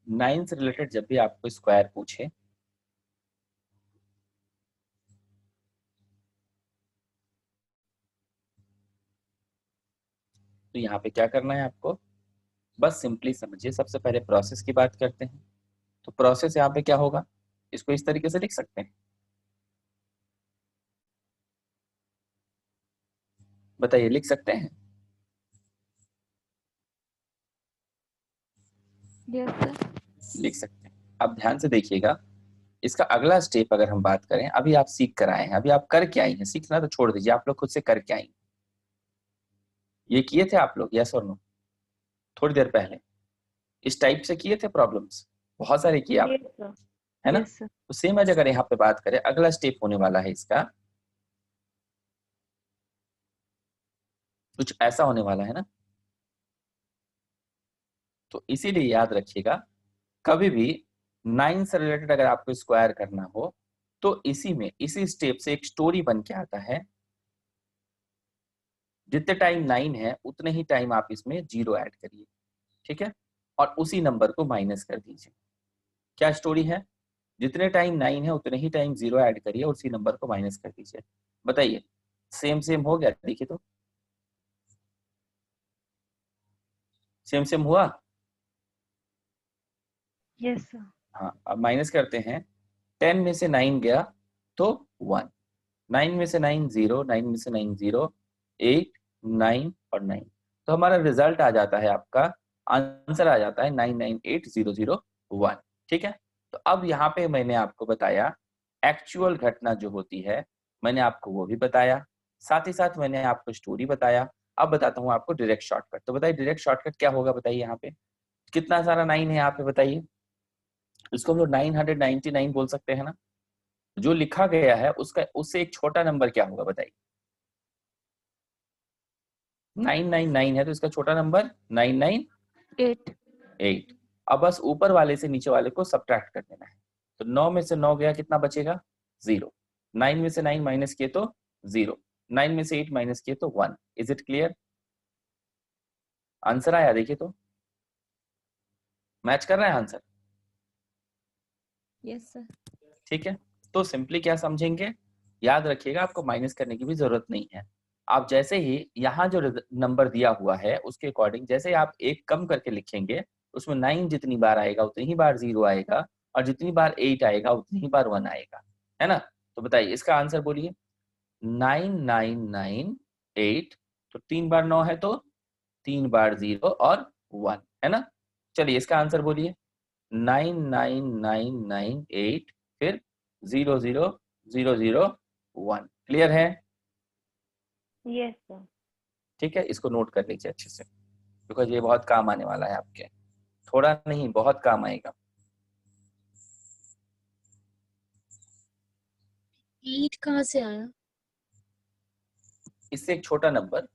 9 से रिलेटेड जब भी आपको स्क्वायर पूछे तो यहाँ पे क्या करना है आपको, बस सिंपली समझिए। सबसे पहले प्रोसेस की बात करते हैं। तो प्रोसेस यहाँ पे क्या होगा, इसको इस तरीके से लिख सकते हैं, बताइए लिख सकते हैं? Yes sir. लिख सकते हैं। अब ध्यान से देखिएगा, इसका अगला स्टेप अगर हम बात करें, अभी आप सीख कर आए हैं, अभी आप कर क्या आई हैं, सीखना तो छोड़ दीजिए, आप लोग खुद से कर क्या आई, ये किए थे आप लोग, यस और नो? थोड़ी देर पहले इस टाइप से किए थे प्रॉब्लम्स, बहुत सारे किए आप यस लोग, सर। है ना? Yes sir. तो सेम आज अगर यहाँ पे बात करें, अगला स्टेप होने वाला है इसका कुछ ऐसा होने वाला है ना। तो इसीलिए याद रखिएगा, कभी भी 9 से रिलेटेड अगर आपको स्क्वायर करना हो तो इसी में, इसी स्टेप से एक स्टोरी बन के आता है। जितने टाइम 9 है उतने ही टाइम आप इसमें 0 ऐड करिए, ठीक है, और उसी नंबर को माइनस कर दीजिए। क्या स्टोरी है? जितने टाइम 9 है उतने ही टाइम 0 ऐड करिए और उसी नंबर को माइनस कर दीजिए। बताइए, सेम सेम हो गया? देखिए तो, सेम सेम हुआ? Yes sir. हाँ, अब माइनस करते हैं। 10 में से 9 गया तो 1, 9 में से 9 0, 9 में से 9 0, 8 9 और 9। तो हमारा रिजल्ट आ जाता है, आपका आंसर आ जाता है 998001, ठीक है। तो अब यहाँ पे मैंने आपको बताया एक्चुअल घटना जो होती है, मैंने आपको वो भी बताया, साथ ही साथ मैंने आपको स्टोरी बताया। अब बताता हूँ आपको डायरेक्ट शॉर्टकट। तो बताइए डायरेक्ट शॉर्टकट क्या होगा, बताइए यहाँ पे कितना सारा 9 है यहाँ पे, बताइए। इसको हम लोग 999 बोल सकते हैं ना। जो लिखा गया है उसका, उससे एक छोटा नंबर क्या होगा बताइए। 999 है तो इसका छोटा नंबर 8। 998। अब बस ऊपर वाले से नीचे वाले को सब्ट्रैक्ट कर देना है। तो 9 में से 9 गया, कितना बचेगा? 0। 9 में से 9 माइनस किए तो 0। 9 में से 8 माइनस किए तो 1। Is it clear? आंसर आया, देखिए तो, मैच कर रहा है आंसर? Yes sir. ठीक है। तो सिंपली क्या समझेंगे, याद रखिएगा आपको माइनस करने की भी जरूरत नहीं है। आप जैसे ही यहाँ जो नंबर दिया हुआ है उसके अकॉर्डिंग जैसे ही आप एक कम करके लिखेंगे, उसमें 9 जितनी बार आएगा उतनी ही बार 0 आएगा, और जितनी बार 8 आएगा उतनी ही बार 1 आएगा, है ना? तो बताइए इसका आंसर बोलिए। 9998। तो 3 बार 9 है तो 3 बार 0 और 1, है ना? चलिए इसका आंसर बोलिए। 99998, फिर 00001। क्लियर है? Yes sir. ठीक है, इसको नोट कर लीजिए अच्छे से, बिकॉज ये बहुत काम आने वाला है आपके, थोड़ा नहीं बहुत काम आएगा। 8 कहाँ से आया? इससे एक छोटा नंबर,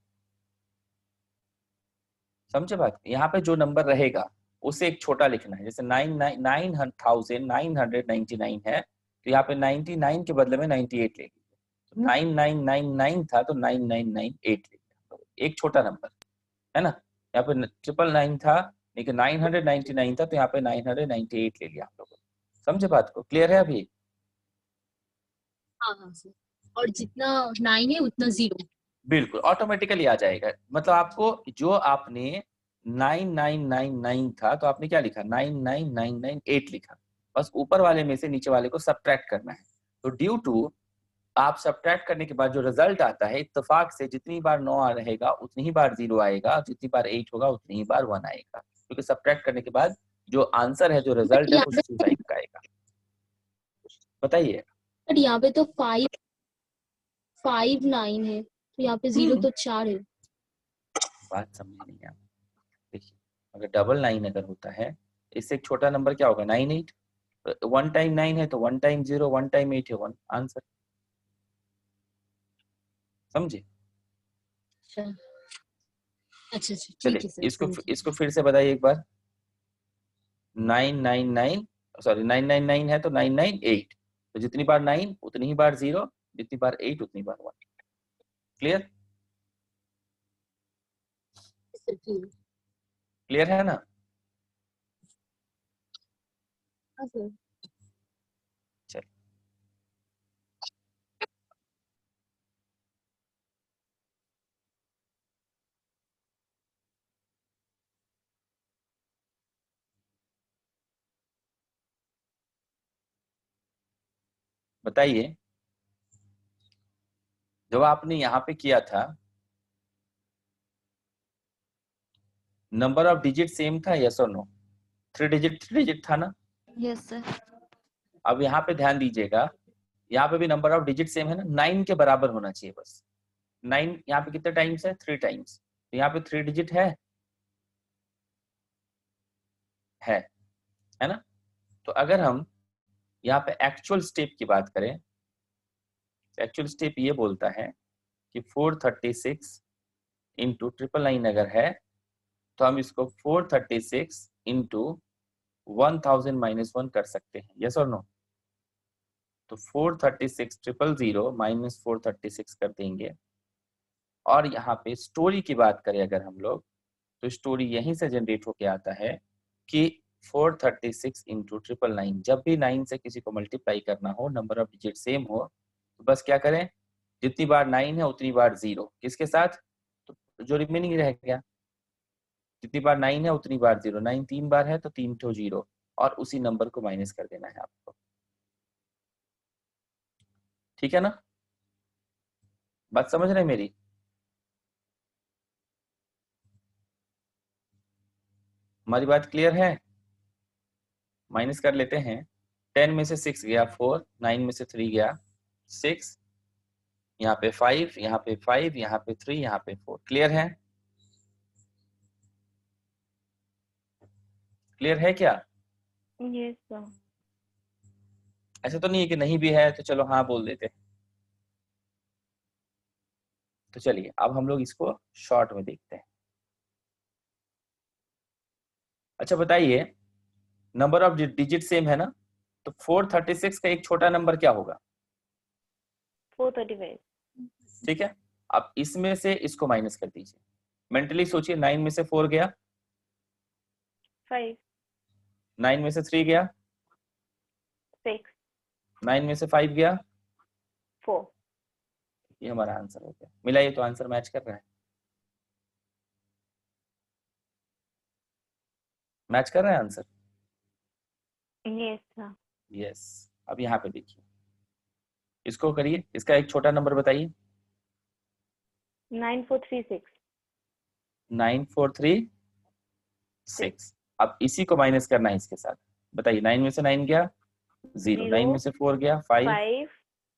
समझे बात? यहाँ पे जो नंबर रहेगा उससे एक छोटा लिखना है। जैसे 9999 है तो यहाँ पे 99 के बदले में 98 ले लीजिए। 9999 था तो 9998 ले लिया, एक छोटा नंबर, है ना? यहाँ पे 999 था, लेकिन 999 था तो यहाँ पे 998 ले लिया आप लोगों ने। समझे बात को? क्लियर है अभी? हाँ हाँ सर। और जितना 9 है उतना 0। बिल्कुल ऑटोमेटिकली आ जाएगा। मतलब आपको जो आपने 9999 था तो आपने क्या लिखा, 99998 लिखा, बस ऊपर वाले में से नीचे वाले को सब्ट्रैक्ट करना है। तो ड्यू टू, आप सब्ट्रैक्ट करने के बाद जो रिजल्ट आता है, इत्तेफाक से जितनी बार 9 रहेगा उतनी ही बार 0 आएगा, जितनी बार 8 होगा उतनी ही बार 1 आएगा, क्योंकि सब्ट्रैक्ट करने के बाद जो आंसर है, जो बट रिजल्ट है, यहाँ कुछ उसी टाइप का आएगा। बताइए। बट यहाँ पे तो 5 9 है, तो यहाँ पे 0 तो 4 है। बात समझे नहीं आप? देखिए, अगर डबल 9 अगर होता है, इससे एक छोटा नंबर क्या होगा, 98। 1 टाइम 9 है तो 1 टाइम 0, 1 टाइम 8 है 1, आंसर। समझे? अच्छा अच्छा अच्छा, ठीक चलिए है सर, इसको समझे। इसको फिर से बताइए एक बार। 999, सॉरी 999 है तो 998, तो जितनी बार 9 उतनी ही बार 0, जितनी बार 8 उतनी बार 1। क्लियर? सर, ठीक। क्लियर है ना? हाँ सर। चलिए बताइए, जब आपने यहाँ पे किया था नंबर ऑफ डिजिट सेम था, यस और नो? 3 डिजिट था ना? Yes sir. अब यहाँ पे ध्यान दीजिएगा, यहाँ पे भी नंबर ऑफ डिजिट सेम है ना, 9 के बराबर होना चाहिए बस। 9 यहाँ पे कितने टाइम्स है? 3 टाइम्स। तो यहाँ पे 3 डिजिट है ना? तो अगर हम यहाँ पे एक्चुअल स्टेप की बात करें, एक्चुअल स्टेप ये बोलता है कि 436 इंटू 999 अगर है तो हम इसको 436 इंटू 1000 माइनस 1 कर सकते हैं, यस और नो? तो 436,000 माइनस 436 कर देंगे। और यहाँ पे स्टोरी की बात करें अगर हम लोग, तो स्टोरी यहीं से जनरेट होके आता है कि 436 इंटू 999, जब भी 9 से किसी को मल्टीप्लाई करना हो, नंबर ऑफ डिजिट सेम हो, तो बस क्या करें, जितनी बार 9 है उतनी बार 0 किसके साथ, तो जो रिमेनिंग रह गया, जितनी बार 9 है उतनी बार 0, 9 3 बार है तो 3 ठो 0, और उसी नंबर को माइनस कर देना है आपको। ठीक है ना? बात समझ रहे हैं मेरी? हमारी बात क्लियर है? माइनस कर लेते हैं। 10 में से 6 गया 4, 9 में से 3 गया 6, यहाँ पे 5, यहाँ पे 5, यहाँ पे 3, यहाँ पे 4। क्लियर है? क्लियर है क्या? Yes sir. ऐसा तो नहीं है कि नहीं भी है तो चलो हाँ बोल देते हैं। तो चलिए अब हम लोग इसको शॉर्ट में देखते हैं। अच्छा बताइए, नंबर ऑफ डिजिट सेम है ना, तो 436 का एक छोटा नंबर क्या होगा? 435। ठीक है, अब इसमें से इसको माइनस कर दीजिए। मेंटली सोचिए, 9 में से 4 गया, 5, 9 में से 3 गया, 6, 9 में से 5 गया, 4। ये हमारा आंसर हो गया। मिला? ये तो आंसर मैच कर रहा है, मैच कर रहा है आंसर। Yes sir. यस। अब यहाँ पे देखिए, इसको करिए, इसका एक छोटा नंबर बताइए। 9436। 9436। अब इसी को माइनस करना है इसके साथ। बताइए, 9 में से 9 गया 0, 9 में 0, से 4 गया 5, 5,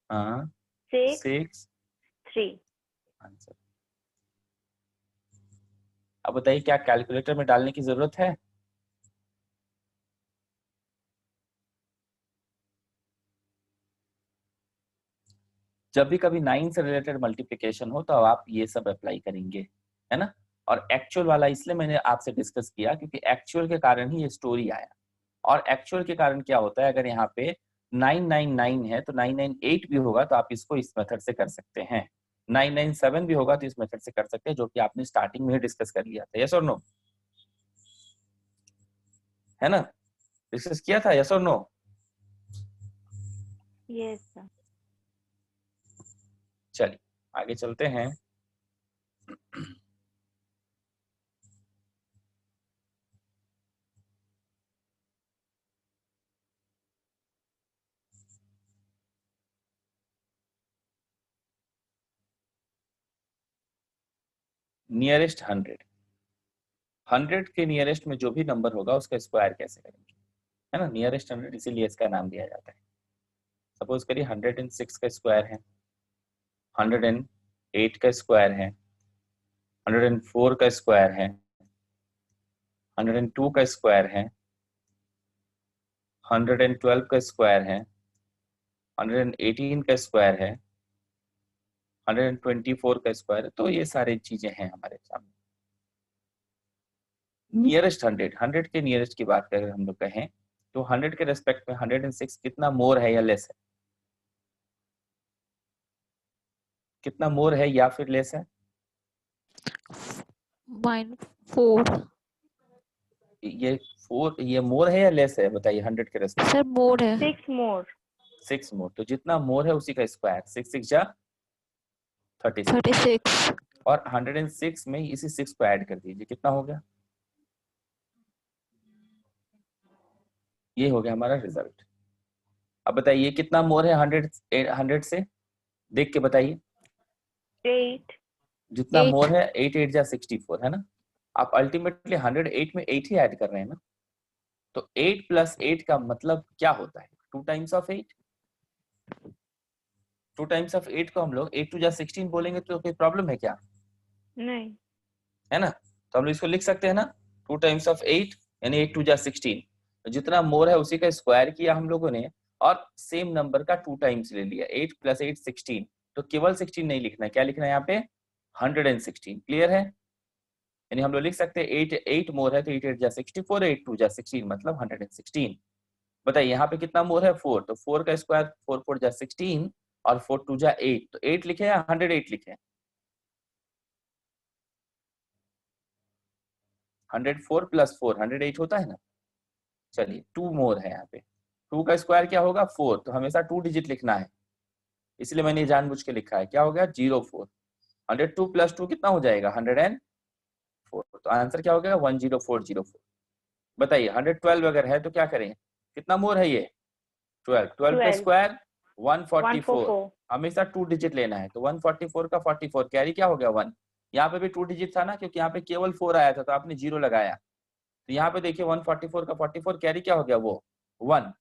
हाँ 6, 6, 3। आंसर। अब बताइए, क्या कैलकुलेटर में डालने की जरूरत है? जब भी कभी 9 से रिलेटेड मल्टीप्लिकेशन हो तो आप ये सब अप्लाई करेंगे, है ना? और एक्चुअल वाला इसलिए मैंने आपसे डिस्कस किया क्योंकि एक्चुअल के कारण ही ये स्टोरी आया। और एक्चुअल के कारण क्या होता है, अगर यहाँ पे 999 है तो 998 भी होगा तो आप इसको इस मेथड से कर सकते हैं, 997 भी होगा तो इस मेथड से कर सकते हैं, जो कि आपने स्टार्टिंग में ही डिस्कस कर लिया था। यस और नो? है ना? डिस्कस किया था, यस और नो? Yes sir. चलिए आगे चलते हैं। नियरेस्ट 100, 100 के नियरेस्ट में जो भी नंबर होगा उसका स्क्वायर कैसे करेंगे, है ना? नियरेस्ट 100 इसीलिए इसका नाम दिया जाता है। सपोज करिए 106 का स्क्वायर है, 108 का स्क्वायर है, 104 का स्क्वायर है, 102 का स्क्वायर है, 112 का स्क्वायर है, 118 का स्क्वायर है, 124 का स्क्वायर है। तो ये सारी चीजें हैं हमारे सामने। नियरेस्ट 100, 100 के नियरेस्ट की बात करें हम लोग कहें तो 100 के रेस्पेक्ट में 106 कितना मोर है या लेस है? कितना मोर है या फिर लेस है? -4। ये 4, ये मोर है या लेस है बताइए 100 के रेस्पेक्ट? सर मोर है। 6 more. 6 मोर, तो जितना मोर है उसी का स्क्वायर, 6 6 जा 36, 36। और 106 में इसी 6 को ऐड कर दीजिए, कितना हो गया? ये हो गया हमारा रिजल्ट। अब बताइए कितना मोर है 100 से, देख के बताइए। 8. जितना 8। मोर है 8 8 जा 64 है ना। आप अल्टीमेटली 108 में 8 ही ऐड कर रहे हैं ना, तो 8 प्लस 8 का मतलब क्या होता है? 2 टाइम्स ऑफ 8। 2 टाइम्स ऑफ 8 को हम लोग 8 2 जा 16 बोलेंगे तो कोई प्रॉब्लम है क्या? नहीं. है ना, तो हम लोग इसको लिख सकते हैं ना, 2 टाइम्स ऑफ 8 यानी 8 2 जा 16। तो जितना मोर है उसी का स्क्वायर किया हम लोगों ने, और सेम नंबर का 2 टाइम्स ले लिया, 8 प्लस 8 16। तो केवल 16 नहीं लिखना है, क्या लिखना है यहाँ पे? 116। क्लियर है? यानी हम लोग लिख सकते हैं 8 8 मोर है तो 8 8 जा 64, 8 2 जा 16 मतलब 116। बताइए यहाँ पे कितना मोर है? 4, तो 4 का स्क्वायर 4 4 जा 16 और 4 2 जा 8, तो 8 लिखे या 108 लिखे? 104 प्लस 4 108 होता है ना। चलिए 2 मोर है यहाँ पे, 2 का स्क्वायर क्या होगा? 4, तो हमेशा 2 डिजिट लिखना है, इसलिए मैंने जानबूझ के लिखा है। क्या हो गया? 04। 102 प्लस 2 कितना हो जाएगा? 104। तो आंसर क्या हो गया? 10404। बताइए 112 अगर है तो क्या करें? कितना मोर है ये? 12। 12 का 12. स्क्वायर 144। 144. हमेशा 2 डिजिट लेना है, तो 144 का 44 कैरी क्या हो गया? 1। यहाँ पे भी 2 डिजिट था ना, क्योंकि यहाँ पे केवल 4 आया था तो आपने 0 लगाया। तो यहाँ पे देखिए 144 का 44 कैरी क्या हो गया? वो 1।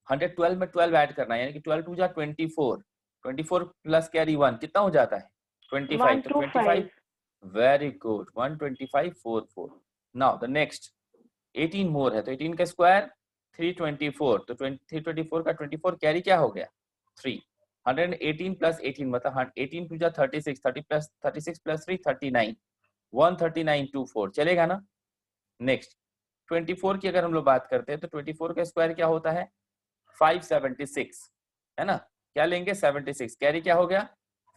112 में 12 ऐड करना है, यानी कि 12 2 जा 24, 24 प्लस कैरी 1 कितना हो जाता है? 25। तो 25, 125. Very good, 125 4 4। Now the next 18 मोर है तो 18 का स्क्वायर 324, तो 324 का 24 कैरी क्या हो गया? 3। 118 प्लस 18 मतलब 18 टू जा 36, 30 प्लस 36 प्लस 3 39, 13924 चलेगा ना। नेक्स्ट 24 की अगर हम लोग बात करते हैं तो 24 का स्क्वायर क्या होता है? 576 है ना। क्या लेंगे? 76, कैरी क्या हो गया?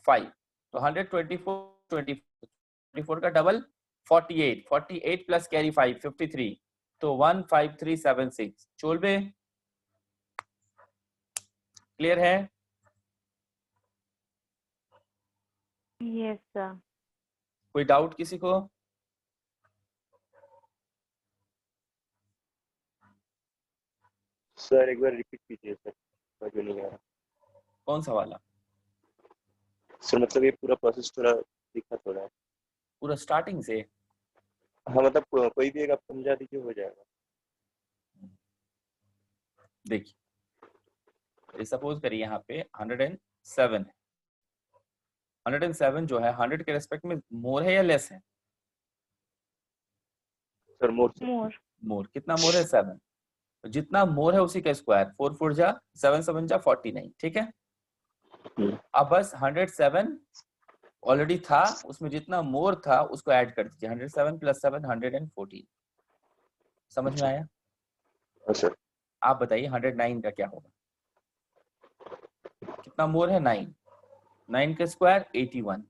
5। तो 124 का डबल 48, 48 प्लस कैरी 5 53, तो 15376 चोलबे। क्लियर है? Yes, sir. कोई डाउट किसी को? सर एक बार रिपीट कीजिए सर, समझ में नहीं आ रहा। कौन सा वाला? सर मतलब ये पूरा प्रोसेस थोड़ा दिक्कत हो रहा है। पूरा स्टार्टिंग से? हाँ मतलब कोई भी एक आप समझा दीजिए, हो जाएगा। देखिए सपोज करिए यहाँ पे 107 है। 107 जो है 100 के रेस्पेक्ट में मोर है या लेस है? सर मोर से। More. मोर। कितना मोर है? 7। तो जितना मोर है उसी का स्क्वायर 4 4 जा 7 7 जा 49, ठीक है। अब बस 107 ऑलरेडी था, उसमें जितना मोर था उसको ऐड कर दीजिए, 107 प्लस 7 114। समझ में आया? हाँ सर। आप बताइए 109 का क्या होगा? कितना मोर है? 9। 9 का स्क्वायर 81,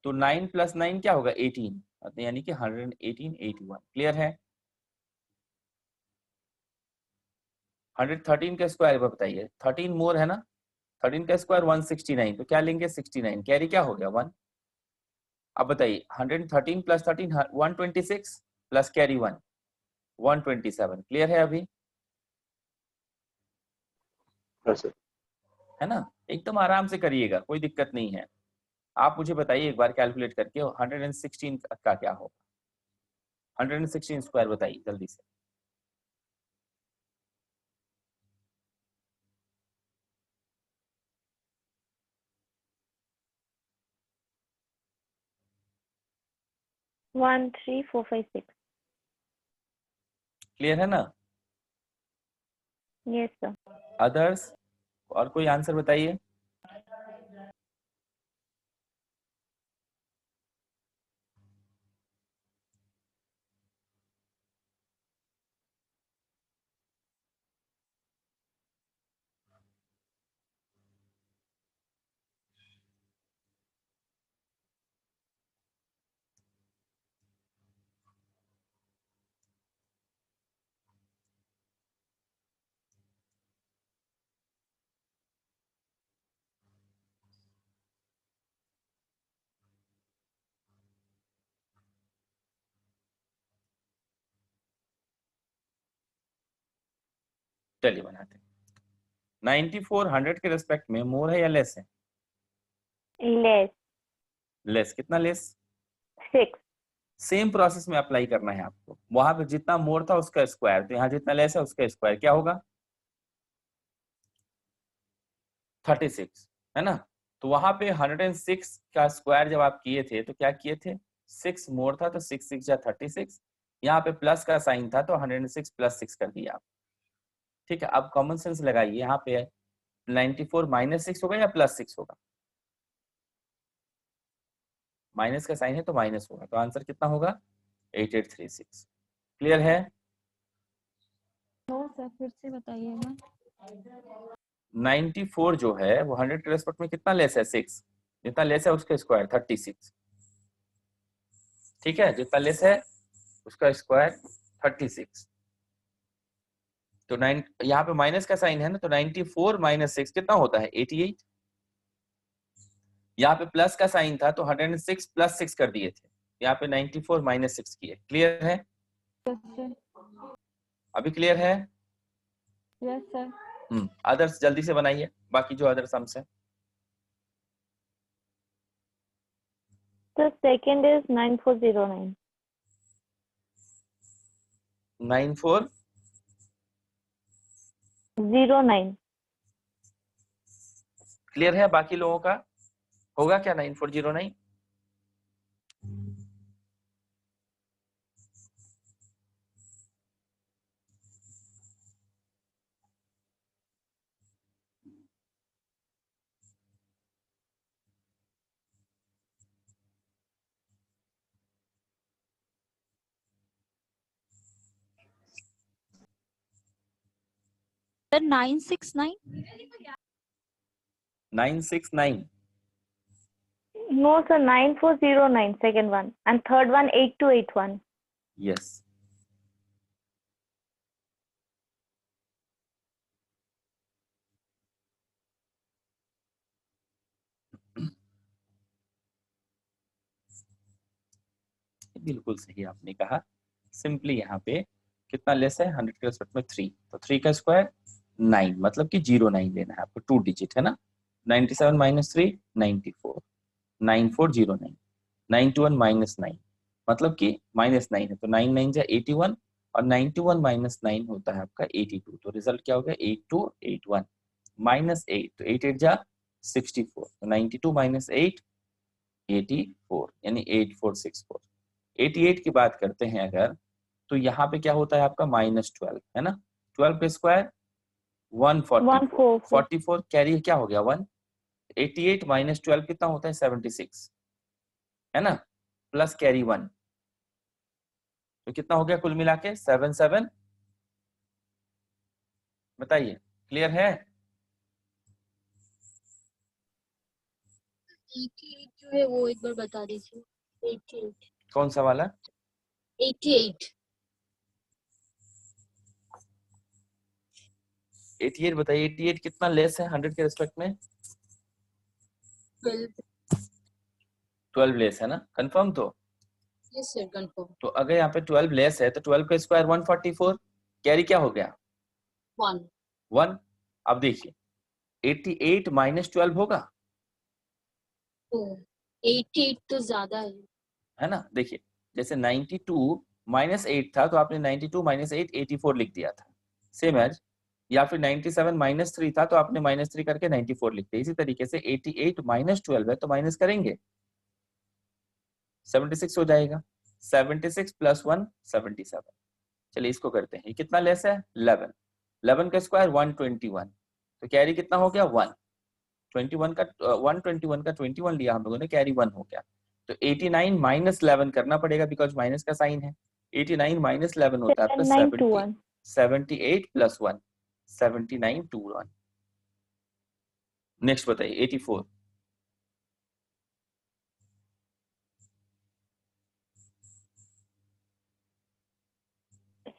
तो 9 प्लस 9 क्या होगा? 18, यानी कि 118 81। क्लियर है? 113 का स्क्वायर बताइए, 13 मोर है ना। 13 का स्क्वायर 169, तो क्या लेंगे? 69, कैरी क्या हो गया? 1। अब बताइए 113 प्लस 13 126 प्लस कैरी 1 127। क्लियर है अभी? हाँ सर। है ना। एकदम आराम से करिएगा, कोई दिक्कत नहीं है। आप मुझे बताइए एक बार कैलकुलेट करके 116 का क्या होगा? 116 स्क्वायर बताइए जल्दी से। One, three, four, five, six. Clear है ना? Yes, sir. अदर्स और कोई आंसर बताइए। चलिए बनाते हैं। 94 100 के रिस्पेक्ट में मोर है या लेस है? Less less. कितना लेस? 6 सेम प्रोसेस में अप्लाई करना है आपको। वहां पे जितना मोर था उसका स्क्वायर, तो यहाँ जितना लेस है उसका स्क्वायर। क्या होगा? 36, है ना? तो वहां पे 106 का स्क्वायर जब आप किए थे तो क्या किए थे? 6 मोर था तो 6 6 या 36। यहाँ पे प्लस का साइन था तो 106 प्लस 6 कर दिया आप। ठीक है, अब कॉमन सेंस लगाइए। यहाँ पे 94 माइनस 6 होगा या प्लस 6 होगा? माइनस का साइन है तो माइनस होगा, तो आंसर कितना होगा? 8836। क्लियर है? नो सर, फिर से बताइएगा। 94 जो है वो 100 के रेस्पेक्ट में कितना लेस है? 6। जितना लेस है उसका स्क्वायर 36। ठीक है, जितना लेस है उसका स्क्वायर 36। तो 9 यहाँ पे माइनस का साइन है ना, तो 94 माइनस 6 कितना होता है? 88। यहाँ पे प्लस का साइन था तो 106 प्लस 6 कर दिए थे। यहाँ पे 94 माइनस 6 किए। क्लियर है? Yes sir. अभी क्लियर है? Yes sir. अदर्स जल्दी से बनाइए, बाकी जो अदर सम्स है। The second is 9409. 9409। क्लियर है? बाकी लोगों का होगा क्या 9409? Sir 969। 969। No, sir, 9409, second one. And third one, 8281. Yes. बिल्कुल सही आपने कहा। सिंपली यहाँ पे कितना लेस है? 100 के रेस्पेक्ट में 3, तो 3 का स्क्वायर 9, मतलब कि 09 लेना है आपको। 2 डिजिट है ना। 97 माइनस 3 94, 9409। 91 माइनस 9 मतलब कि माइनस 9 है, तो 9 9 जा 81 और 91 माइनस 9 होता है आपका 82। तो रिजल्ट क्या हो गया? 8281 माइनस 8, तो 8 8 जा 64, तो 92 माइनस 8 84, यानी 8464। 88 की बात करते हैं अगर, तो यहाँ पे क्या होता है आपका? माइनस 12, है ना। 12 का स्क्वायर 144, 44 कैरी क्या हो गया? 1। 88 माइनस 12 कितना होता है? 76, है ना, प्लस कैरी 1, तो कितना हो गया कुल मिला के? 77। बताइए, क्लियर है? 88 जो है वो एक बार बता दीजिए। 88। कौन सा वाला? 88। 88 बताइए। 88 कितना लेस है 100 के रिस्पेक्ट में? 12। 12 लेस है ना, कंफर्म? तो यस सर, कंफर्म। तो अगर यहाँ पे 12 लेस है तो 12 का स्क्वायर 144, कैरी क्या हो गया? 1। 1। अब देखिए 88 माइनस 12 होगा, तो 88 तो ज्यादा है ना। देखिए जैसे 92 माइनस 8 था तो आपने 92 माइनस 8 84 लिख दिया था, सेम एज। या फिर 97 माइनस 3 था तो आपने माइनस 3 करके 94 लिख दिया। इसी तरीके से 88 माइनस 12 है तो माइनस करेंगे 76 हो जाएगा। 76 प्लस 1 77। चलिए इसको करते हैं। ये कितना लेस है? 11। 11 का स्क्वायर 121, तो कैरी कितना हो गया? 1। 21 का 121 का 21 लिया हम लोगों ने, कैरी 1 हो गया। तो 89 माइनस 11 करना पड़ेगा बिकॉज माइनस का साइन है। 89 माइनस 11 होता है आपका 7921. 78 प्लस 1 7921। नेक्स्ट बताइए 84।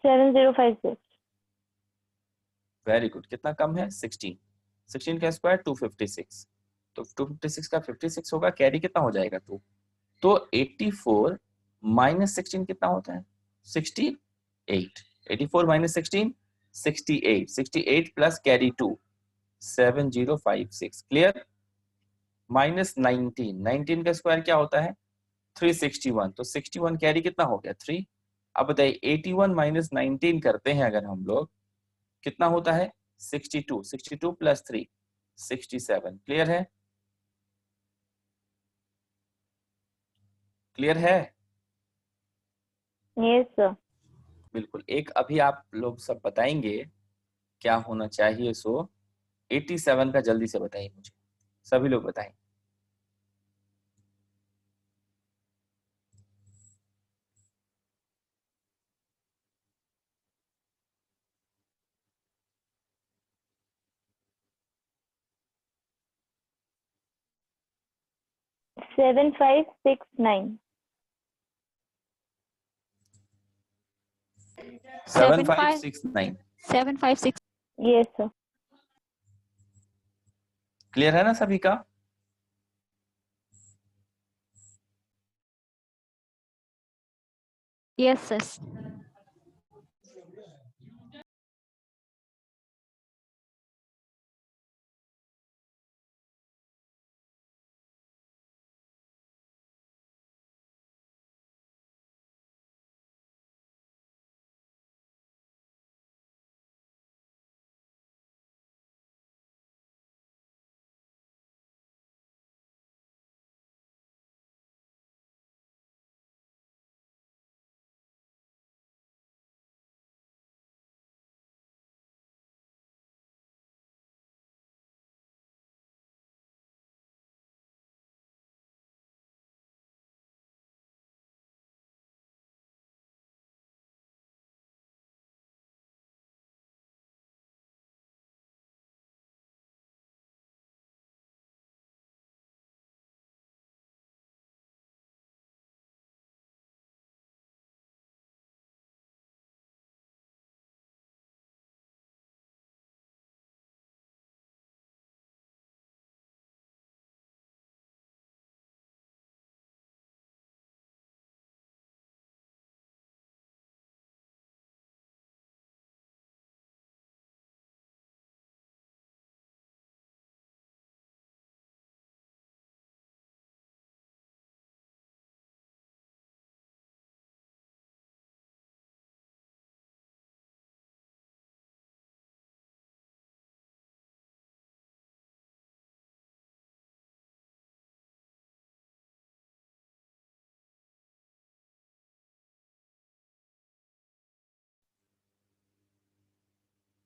7056. Very good. कितना कम है? 16। 16 का स्क्वायर 256, तो 256 का 56 होगा, कैरी कितना हो जाएगा? 2। तो 84 माइनस 16 कितना होता है? 68। 84 minus 16 68, 68 plus carry 2 7056, clear. Minus 19, 19 का स्क्वायर क्या होता है 361, तो 61 कैरी कितना हो गया 3। अब बताइए 81 माइनस 19 करते हैं अगर हम लोग, कितना होता है 62, 62 प्लस 3 67, क्लियर है, क्लियर है। Yes, sir. बिल्कुल। एक अभी आप लोग सब बताएंगे क्या होना चाहिए, सो 87 का जल्दी से बताइए मुझे, सभी लोग बताएं। 7569. 7569, 756. Yes, sir. क्लियर है ना सभी का। Yes, sir.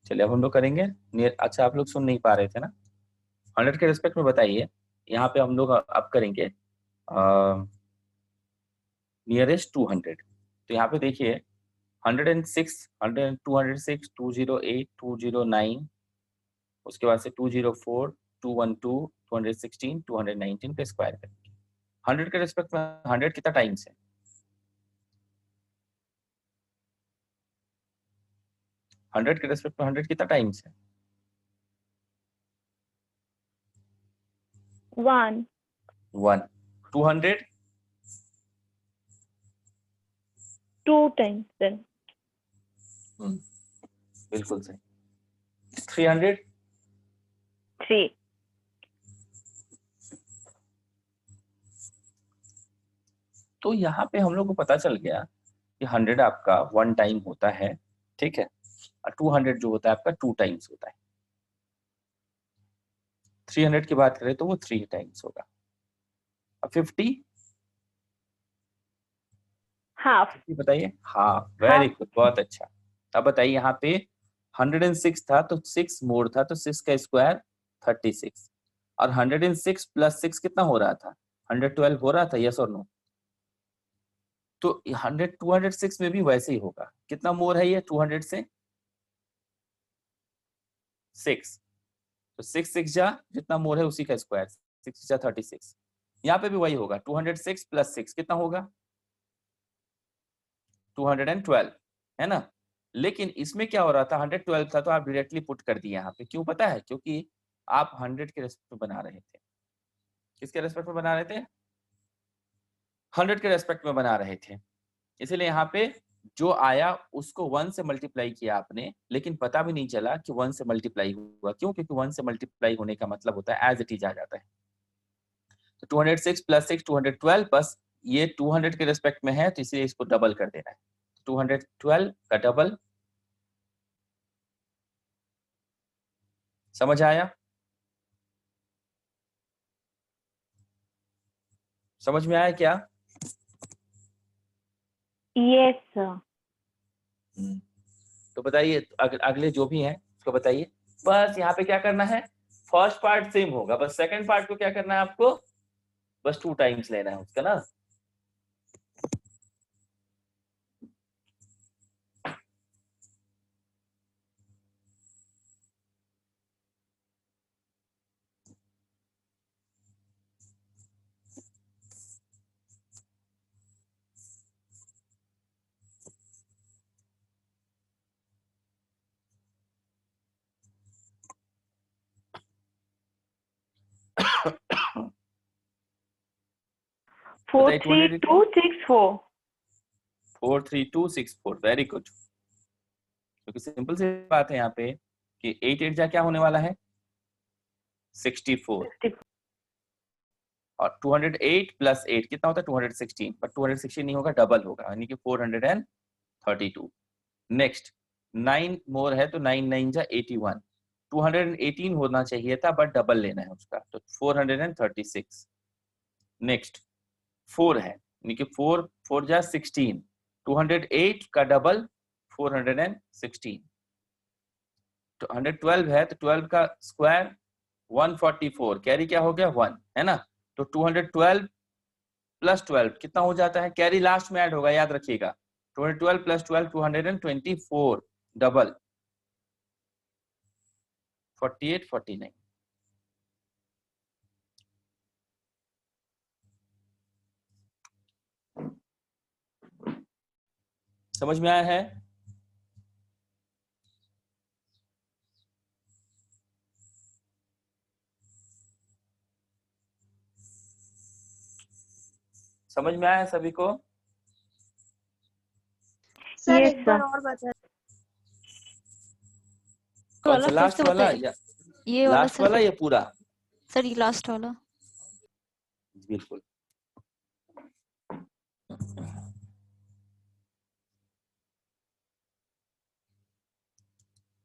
चलिए अब हम लोग करेंगे अच्छा आप लोग सुन नहीं पा रहे थे ना, 100 के रिस्पेक्ट में बताइए। यहाँ पे हम लोग अब करेंगे नियरेस्ट 200, तो यहाँ पे देखिए 106, 100, 206, 208, 209, उसके बाद से 204, 212, 216, 219 पे स्क्वायर करेंगे। 100 के रिस्पेक्ट में 100 कितना टाइम्स है, 100 के रिस्पेक्ट में 100 कितना टाइम्स है 1. 1। 200 2 times then. बिल्कुल सही। 300 3. तो यहाँ पे हम लोग को पता चल गया कि 100 आपका 1 टाइम होता है, ठीक है, और 200 जो होता है आपका 2 टाइम्स होता है। 300 की बात करें तो वो 3 टाइम्स होगा। अब 50 Half. बताइए, हाँ वेरी गुड, बहुत अच्छा। अब बताइए यहाँ पे 106 था तो 6 मोर था तो 6 का स्क्वायर 36, और 106 प्लस 6 कितना हो रहा था 112 हो रहा था, यस और नो। तो 100 206 में भी वैसे ही होगा, कितना मोर है ये 200 से 6, तो 6 6 जा जितना मोर है उसी का स्क्वायर 6 जा 36। यहाँ पे भी वही होगा 206 प्लस 6 कितना होगा 212, है ना। लेकिन इसमें क्या हो रहा था 112 था तो आप डायरेक्टली पुट कर दिए यहाँ पे, क्यों पता है, क्योंकि आप 100 के रेस्पेक्ट में बना रहे थे। किसके रेस्पेक्ट में बना रहे थे 100 के रेस्पेक्ट में बना रहे थे, इसीलिए यहाँ पे जो आया उसको 1 से मल्टीप्लाई किया आपने, लेकिन पता भी नहीं चला कि 1 से मल्टीप्लाई हुआ। क्यों? क्योंकि 1 से मल्टीप्लाई होने का मतलब होता है एज इट इज आ जाता है। तो 206 प्लस 6 212, बस ये 200 के रिस्पेक्ट में है तो इसलिए इसको डबल कर देना है। 212 का डबल, समझ आया? समझ में आया क्या? Yes sir. तो बताइए अगले जो भी हैं उसको बताइए। बस यहाँ पे क्या करना है, फर्स्ट पार्ट सेम होगा, बस सेकंड पार्ट को क्या करना है आपको, बस 2 टाइम्स लेना है उसका ना। फोर बताइए three 200 two six four 43264, very good. क्योंकि सिंपल सी बात है यहाँ पे कि 8 8 जा क्या होने वाला है, 64, और 208 प्लस 8 कितना होता है 216, पर 216 नहीं होगा, डबल होगा, यानी कि 432। नेक्स्ट 9 मोर है तो 9 9 जा 81, 218 होना चाहिए था बट डबल लेना है उसका, तो 436। नेक्स्ट 4 है, यानी कि 4 4 जा 16, 208 का डबल 416। तो 112 है तो 12 का स्क्वायर 144, कैरी क्या हो गया 1, है ना। तो 212 प्लस 12 कितना हो जाता है, कैरी लास्ट में ऐड होगा, याद रखिएगा। 212 प्लस 12 224, डबल 48 49। समझ में आया है? समझ में आया है सभी को? सर Yes, एक बार sir. और बता। कौन सा, वाला फिर लास्ट से वाला बताइए। या ये वाला लास्ट सर वाला फिर, या पूरा? सर ये लास्ट वाला। बिल्कुल।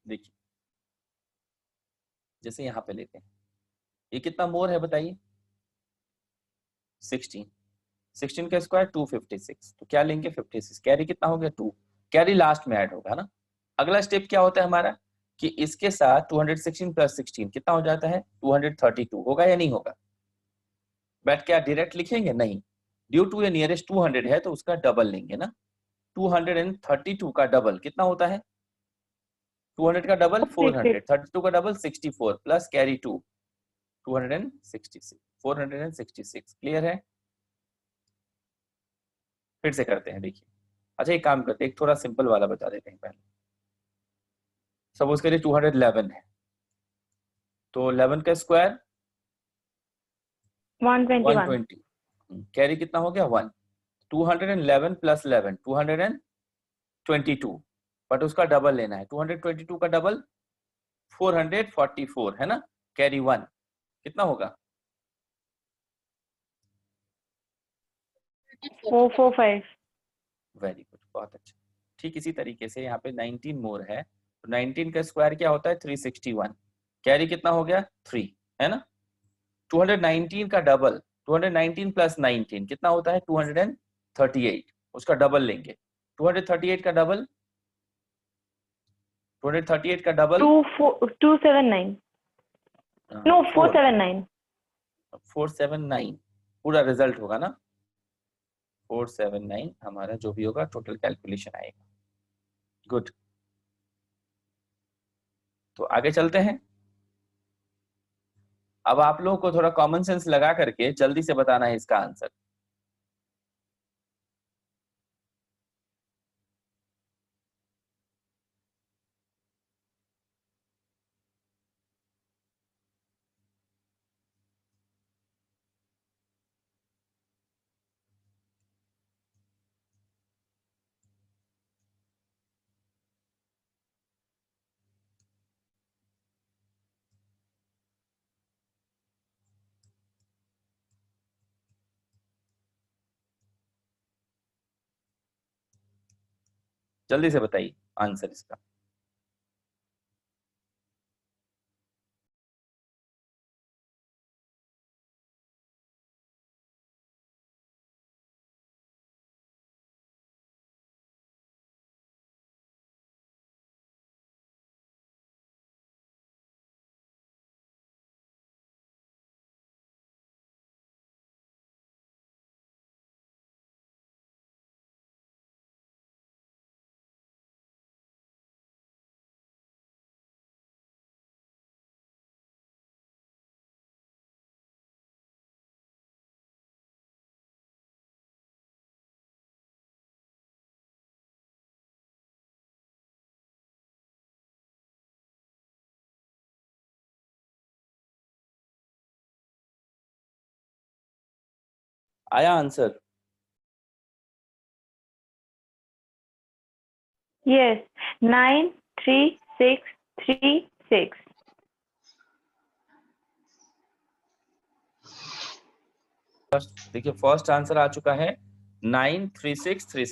देखिए जैसे यहाँ पे लेते हैं, ये कितना मोर है बताइए, 16, 16 का स्क्वायर 256, तो क्या लेंगे 56, कैरी कितना हो गया 2, कैरी लास्ट में ऐड होगा ना। अगला स्टेप क्या होता है हमारा कि इसके साथ 216 प्लस 16 कितना हो जाता है 232, होगा या नहीं होगा? बट क्या डायरेक्ट लिखेंगे, नहीं, ड्यू टू ये नियरेस्ट 200 है तो उसका डबल लेंगे ना। 232 का डबल कितना होता है, 200 का डबल 400, 32 का डबल 64 प्लस कैरी 2, 266, 466। क्लियर है? फिर से करते हैं, देखिए। अच्छा एक काम करते हैं, एक थोड़ा सिंपल वाला बता देते हैं पहले। सपोज करिए 211 है, तो 11 का स्क्वायर 121. 120, कैरी कितना हो गया 1, 211 प्लस 11 222, बट उसका डबल लेना है, 222 का डबल 444, है ना, कैरी 1 कितना होगा 445. वेरी गुड, बहुत अच्छा। ठीक इसी तरीके से यहाँ पे 19 मोर है, तो 19 का स्क्वायर क्या होता है 361, कैरी कितना हो गया 3, है ना। 219 का डबल 219 प्लस 19 कितना होता है 238, उसका डबल लेंगे, 238 का डबल 238 का डबल 279. No, 479. 479 पूरा रिजल्ट होगा ना, 479 हमारा जो भी होगा टोटल कैलकुलेशन आएगा। गुड, तो आगे चलते हैं। अब आप लोगों को थोड़ा कॉमन सेंस लगा करके जल्दी से बताना है इसका आंसर। जल्दी से बताइए आंसर इसका। आया आंसर? Yes, 93636. देखिए फर्स्ट आंसर आ चुका है 93636।